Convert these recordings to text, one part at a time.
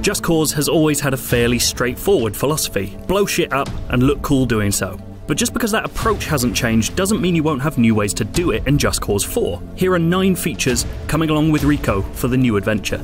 Just Cause has always had a fairly straightforward philosophy: blow shit up and look cool doing so. But just because that approach hasn't changed doesn't mean you won't have new ways to do it in Just Cause 4. Here are 9 features coming along with Rico for the new adventure.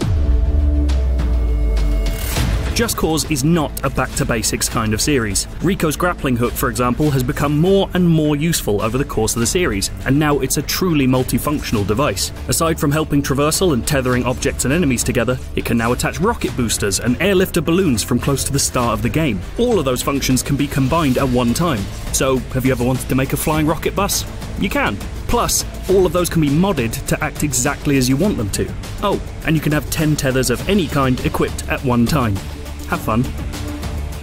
Just Cause is not a back-to-basics kind of series. Rico's grappling hook, for example, has become more and more useful over the course of the series, and now it's a truly multifunctional device. Aside from helping traversal and tethering objects and enemies together, it can now attach rocket boosters and airlifter balloons from close to the start of the game. All of those functions can be combined at one time. So, have you ever wanted to make a flying rocket bus? You can. Plus, all of those can be modded to act exactly as you want them to. Oh, and you can have 10 tethers of any kind equipped at one time. Have fun.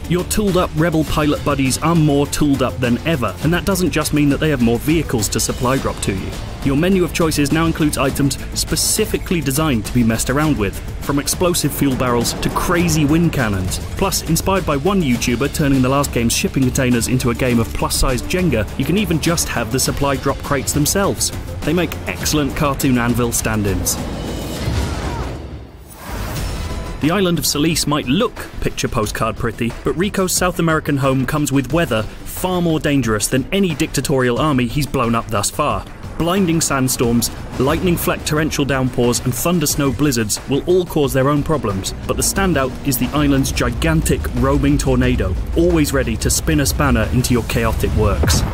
Your tooled up Rebel pilot buddies are more tooled up than ever, and that doesn't just mean that they have more vehicles to supply drop to you. Your menu of choices now includes items specifically designed to be messed around with, from explosive fuel barrels to crazy wind cannons. Plus, inspired by one YouTuber turning the last game's shipping containers into a game of plus-sized Jenga, you can even just have the supply drop crates themselves. They make excellent cartoon anvil stand-ins. The island of Solis might look picture postcard pretty, but Rico's South American home comes with weather far more dangerous than any dictatorial army he's blown up thus far. Blinding sandstorms, lightning-flecked torrential downpours and thunder-snow blizzards will all cause their own problems, but the standout is the island's gigantic roaming tornado, always ready to spin a spanner into your chaotic works.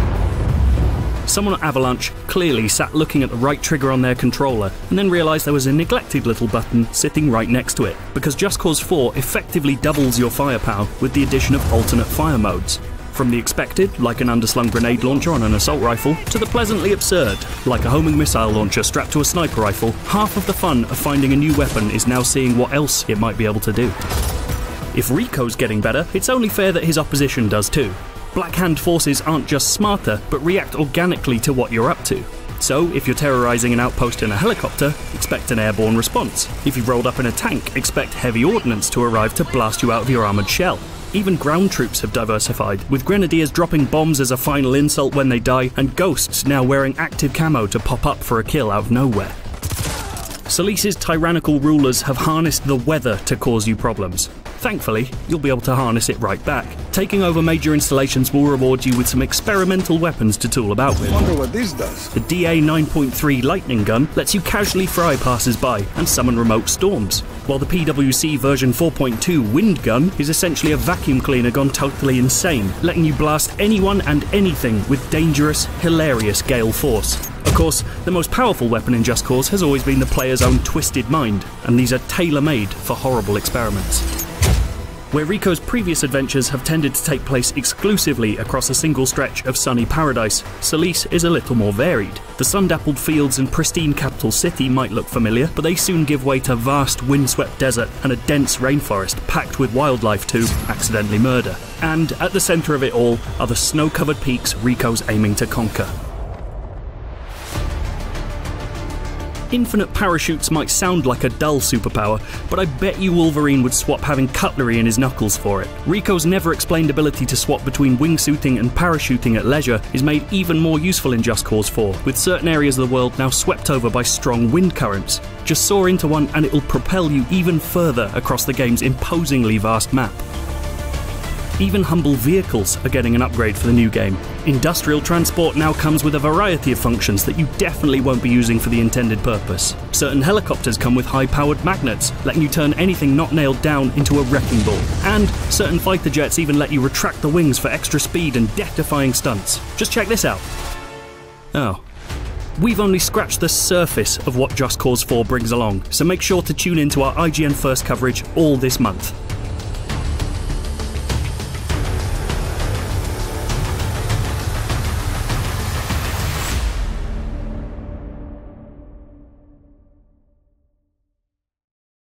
Someone at Avalanche clearly sat looking at the right trigger on their controller and then realised there was a neglected little button sitting right next to it, because Just Cause 4 effectively doubles your firepower with the addition of alternate fire modes. From the expected, like an underslung grenade launcher on an assault rifle, to the pleasantly absurd, like a homing missile launcher strapped to a sniper rifle, half of the fun of finding a new weapon is now seeing what else it might be able to do. If Rico's getting better, it's only fair that his opposition does too. Black Hand forces aren't just smarter, but react organically to what you're up to. So, if you're terrorising an outpost in a helicopter, expect an airborne response. If you've rolled up in a tank, expect heavy ordnance to arrive to blast you out of your armoured shell. Even ground troops have diversified, with grenadiers dropping bombs as a final insult when they die, and ghosts now wearing active camo to pop up for a kill out of nowhere. Solis's tyrannical rulers have harnessed the weather to cause you problems. Thankfully, you'll be able to harness it right back. Taking over major installations will reward you with some experimental weapons to tool about with. I wonder what this does. The DA 9.3 lightning gun lets you casually fry passers-by and summon remote storms, while the PWC version 4.2 wind gun is essentially a vacuum cleaner gone totally insane, letting you blast anyone and anything with dangerous, hilarious gale force. Of course, the most powerful weapon in Just Cause has always been the player's own twisted mind, and these are tailor-made for horrible experiments. Where Rico's previous adventures have tended to take place exclusively across a single stretch of sunny paradise, Solis is a little more varied. The sun-dappled fields and pristine capital city might look familiar, but they soon give way to vast windswept desert and a dense rainforest packed with wildlife to accidentally murder. And at the centre of it all are the snow-covered peaks Rico's aiming to conquer. Infinite parachutes might sound like a dull superpower, but I bet you Wolverine would swap having cutlery in his knuckles for it. Rico's never-explained ability to swap between wingsuiting and parachuting at leisure is made even more useful in Just Cause 4, with certain areas of the world now swept over by strong wind currents. Just soar into one and it'll propel you even further across the game's imposingly vast map. Even humble vehicles are getting an upgrade for the new game. Industrial transport now comes with a variety of functions that you definitely won't be using for the intended purpose. Certain helicopters come with high-powered magnets, letting you turn anything not nailed down into a wrecking ball. And certain fighter jets even let you retract the wings for extra speed and death-defying stunts. Just check this out. Oh. We've only scratched the surface of what Just Cause 4 brings along, so make sure to tune into our IGN First coverage all this month.